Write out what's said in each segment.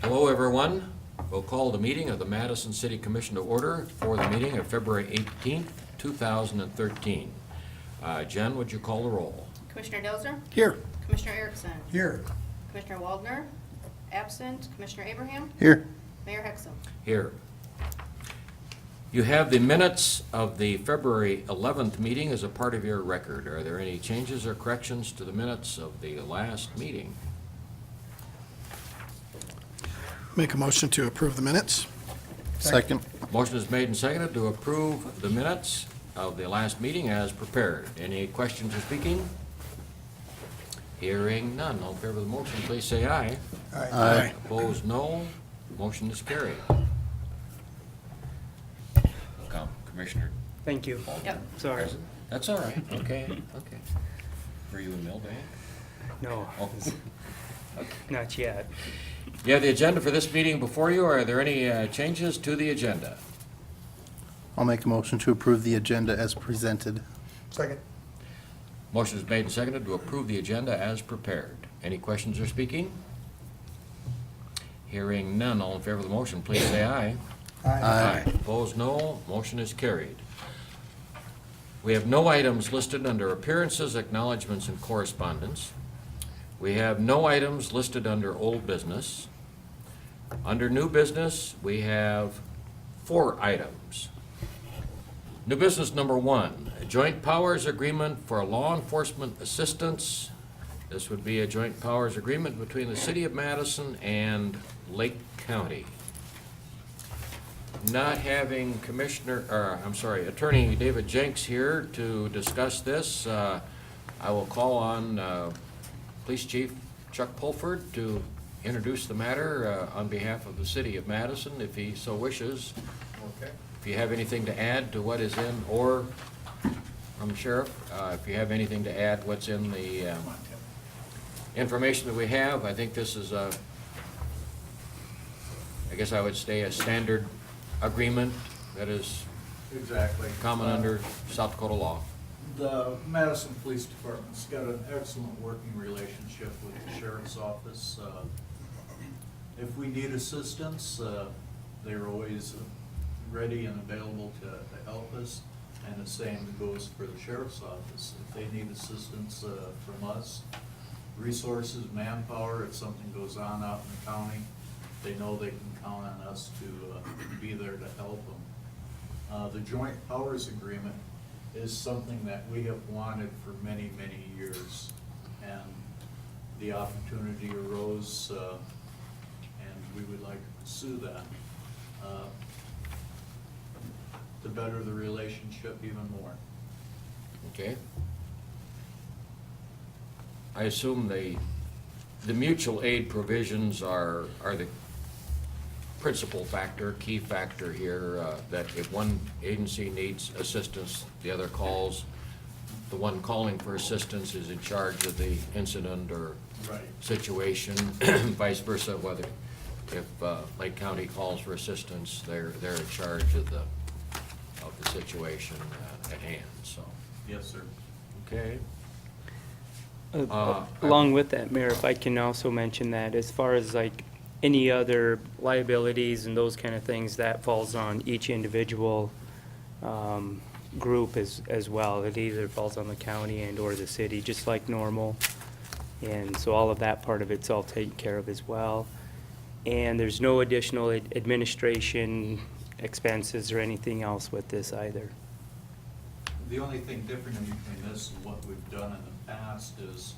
Hello, everyone. We'll call the meeting of the Madison City Commission to order for the meeting of February 18th, 2013. Jen, would you call the roll? Commissioner Dozer? Here. Commissioner Erickson? Here. Commissioner Waldner? Absent. Commissioner Abraham? Here. Mayor Hexum? Here. You have the minutes of the February 11th meeting as a part of your record. Are there any changes or corrections to the minutes of the last meeting? Make a motion to approve the minutes. Second. Motion is made and seconded to approve the minutes of the last meeting as prepared. Any questions or speaking? Hearing none. All in favor of the motion, please say aye. Aye. Opposed, no. Motion is carried. Welcome, Commissioner. Thank you. Yep. Sorry. That's all right. Okay, okay. Were you in Millbank? No, Oh. not yet. You have the agenda for this meeting before you. Are there any changes to the agenda? I'll make a motion to approve the agenda as presented. Second. Motion is made and seconded to approve the agenda as prepared. Any questions or speaking? Hearing none. All in favor of the motion, please say aye. Aye. Opposed, no. Motion is carried. We have no items listed under appearances, acknowledgements, and correspondence. We have no items listed under old business. Under new business, we have 4 items. New business number 1, a joint powers agreement for law enforcement assistance. This would be a joint powers agreement between the City of Madison and Lake County. Not having Attorney David Jenks here to discuss this, I will call on Police Chief Chuck Pulford to introduce the matter on behalf of the City of Madison, if he so wishes. Okay. If you have anything to add to what is in, or from the Sheriff, if you have anything to add what's in the information that we have, I think this is I guess I would say a standard agreement that is Exactly. common under South Dakota law. The Madison Police Department's got an excellent working relationship with the Sheriff's Office. If we need assistance, they're always ready and available to help us. And the same goes for the Sheriff's Office. If they need assistance from us, resources, manpower, if something goes on out in the county, they know they can count on us to be there to help them. The Joint Powers Agreement is something that we have wanted for many, many years. And the opportunity arose, and we would like to pursue that to better the relationship even more. Okay? I assume the mutual aid provisions are the principal factor, key factor here, that if one agency needs assistance, the other calls. The one calling for assistance is in charge of the incident or Right. situation, vice versa, whether if Lake County calls for assistance, they're in charge of the situation at hand, so, Yes, sir. okay? Along with that, Mayor, if I can also mention that as far as like any other liabilities and those kind of things, that falls on each individual group as well. It either falls on the county and or the city, just like normal. And so all of that part of it's all taken care of as well. And there's no additional administration expenses or anything else with this either. The only thing different in between this and what we've done in the past is,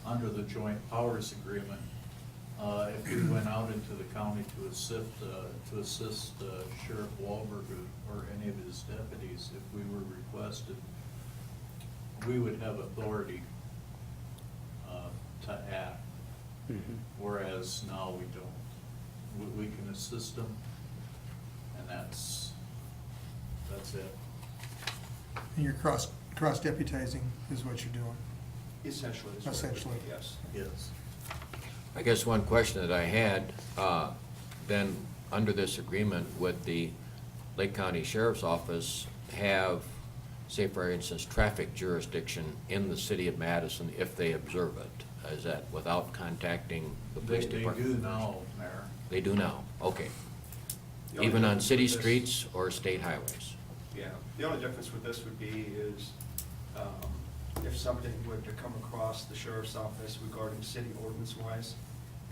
under the Joint Powers Agreement, if we went out into the county to assist Sheriff Wahlberg or any of his deputies, if we were requested, we would have authority to act, whereas now we don't. We can assist them, and that's it. And you're cross deputizing is what you're doing. Essentially. is what it would Essentially. be, Yes. Yes. I guess one question that I had, then, under this agreement, would the Lake County Sheriff's Office have, say for instance, traffic jurisdiction in the City of Madison if they observe it? Is that without contacting the police They department? do now, Mayor. They do now, okay. The only Even on difference city with this- streets or state highways? Yeah, the only difference with this would be is if something were to come across the sheriff's office regarding city ordinance-wise,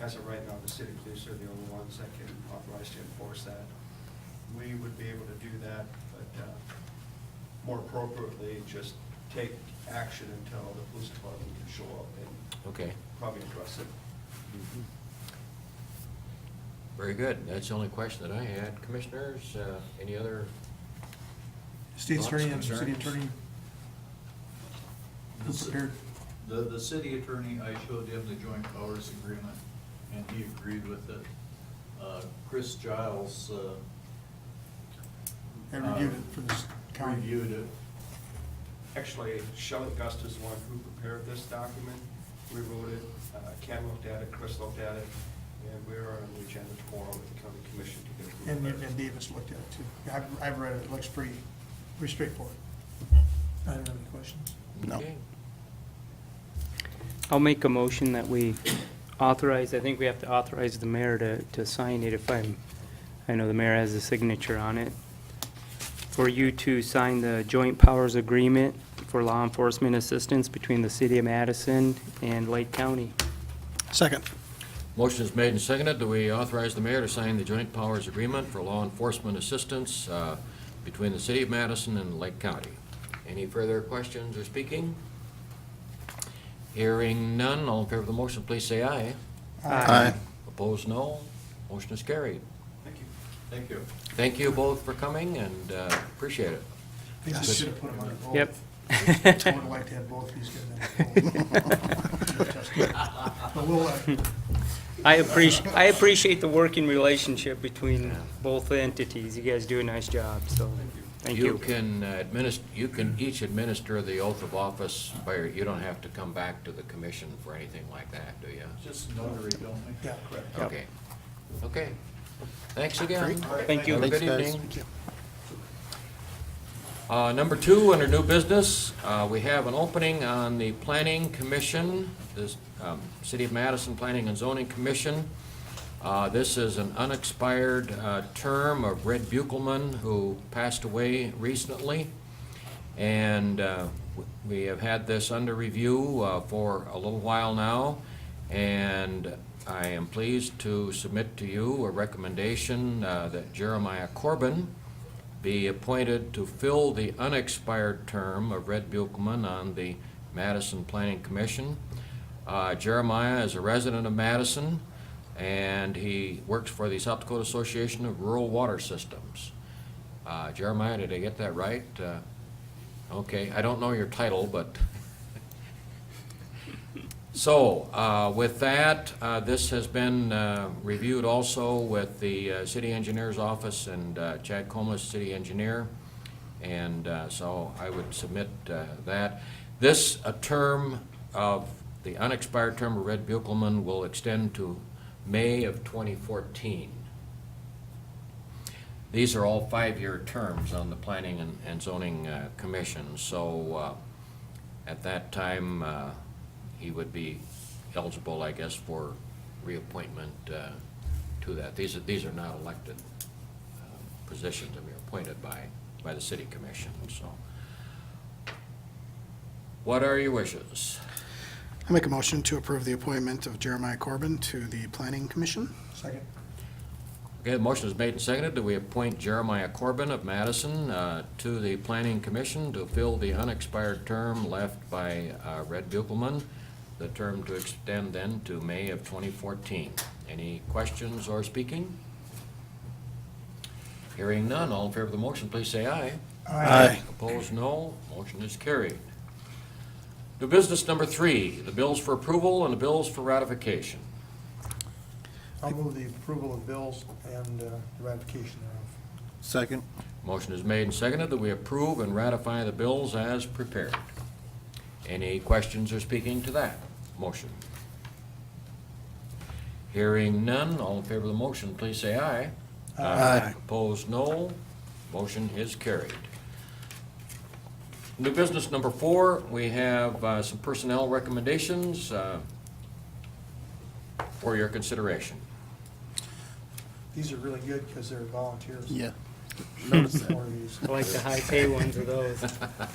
as of right now, the city police are the only ones that can authorize to enforce that. We would be able to do that, but more appropriately, just take action until the police department can show up and Okay, probably address it. very good. That's the only question that I had. Commissioners, any other? State Thoughts, attorney and city concerns? attorney, who prepared? The city attorney, I showed him the joint powers agreement, and he agreed with it. Chris Giles And reviewed it for this county. reviewed it. Actually, Shelley Gust is the one who prepared this document. We wrote it, Ken looked at it, Chris looked at it, and we're on the agenda tomorrow with the county commission to get approved. And Davis looked at it too. I've read it, it looks pretty straightforward. I don't have any questions. No. Okay. I'll make a motion that we authorize, I think we have to authorize the mayor to sign it if I know the mayor has a signature on it. For you to sign the joint powers agreement for law enforcement assistance between the city of Madison and Lake County. Second. Motion is made and seconded. Do we authorize the mayor to sign the joint powers agreement for law enforcement assistance between the city of Madison and Lake County? Any further questions or speaking? Hearing none, all in favor of the motion, please say aye. Aye. Opposed, no. Motion is carried. Thank you. Thank you. Thank you both for coming, and appreciate it. I think we Yes. should have put them under both. Yep. I would like to have both these getting But we'll, I appreciate the working relationship between both entities. You guys do a nice job, so, thank you. You can each administer the oath of office by, you don't have to come back to the commission for anything like that, do you? Just notary, don't we? yeah. Yep. Okay. Okay. Thanks again. Thank you. Have a Thanks, good guys. evening. Number 2, under new business, we have an opening on the Planning Commission, this City of Madison Planning and Zoning Commission. This is an unexpired term of Red Buchelman, who passed away recently. And we have had this under review for a little while now. And I am pleased to submit to you a recommendation that Jeremiah Corbin be appointed to fill the unexpired term of Red Buchelman on the Madison Planning Commission. Jeremiah is a resident of Madison, and he works for the South Dakota Association of Rural Water Systems. Jeremiah, did I get that right? Okay, I don't know your title, but so, with that, this has been reviewed also with the city engineer's office and Chad Comas, city engineer, and so I would submit that. This, a term of, the unexpired term of Red Buchelman will extend to May of 2014. These are all 5-year terms on the Planning and Zoning Commission, so at that time, he would be eligible, I guess, for reappointment to that. These are not elected positions that we are appointed by the city commission, so. What are your wishes? I make a motion to approve the appointment of Jeremiah Corbin to the Planning Commission. Second. Okay, the motion is made and seconded that we appoint Jeremiah Corbin of Madison to the Planning Commission to fill the unexpired term left by Red Buchelman, the term to extend then to May of 2014. Any questions or speaking? Hearing none, all in favor of the motion, please say aye. Aye. Opposed, no. Motion is carried. New business number 3, the bills for approval and the bills for ratification. I'll move the approval of bills and the ratification thereof. Second. Motion is made and seconded that we approve and ratify the bills as prepared. Any questions or speaking to that motion? Hearing none, all in favor of the motion, please say aye. Aye. Opposed, no. Motion is carried. New business number 4, we have some personnel recommendations for your consideration. These are really good because they're volunteers. Yeah. Notice that. More of these. I like the high pay ones of those.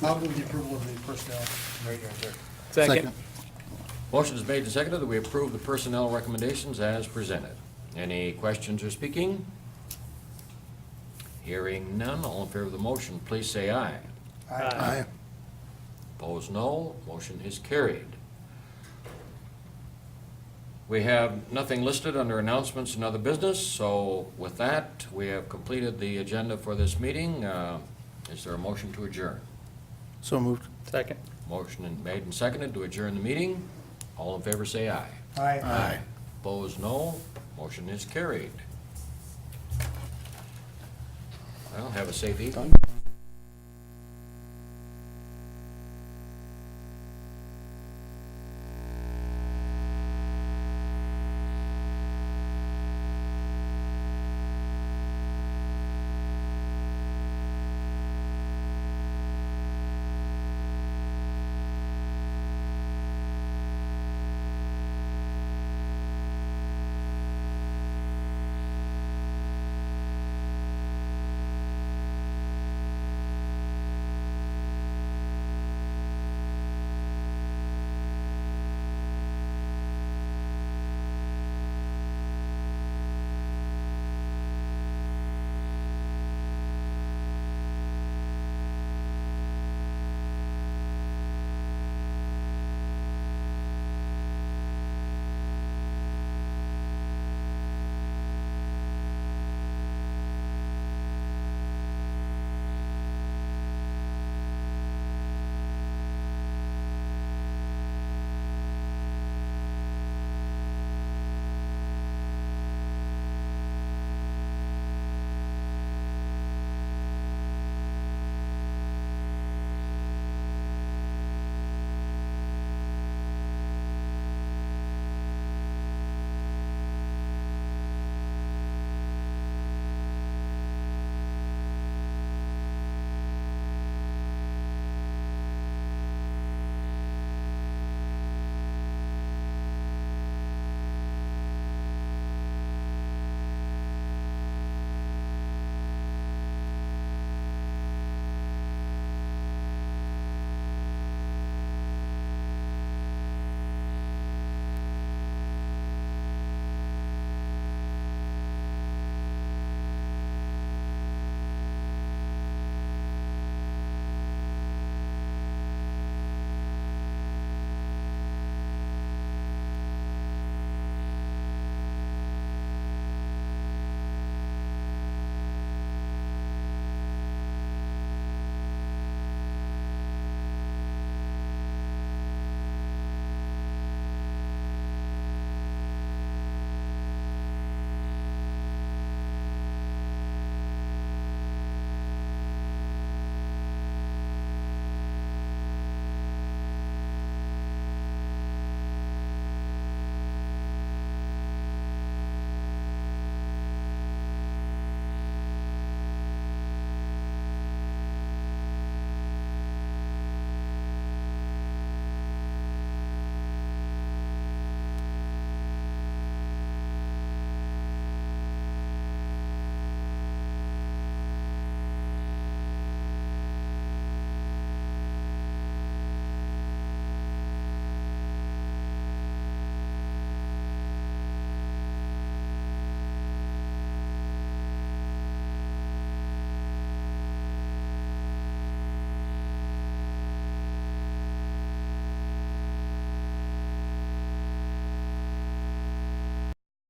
I'll move the approval of the personnel. Second. Motion is made and seconded that we approve the personnel recommendations as presented. Any questions or speaking? Hearing none, all in favor of the motion, please say aye. Aye. Opposed, no. Motion is carried. We have nothing listed under announcements and other business, so with that, we have completed the agenda for this meeting. Is there a motion to adjourn? So moved. Second. Motion made and seconded to adjourn the meeting. All in favor, say aye. Aye. Opposed, no. Motion is carried. Well, have a safe evening.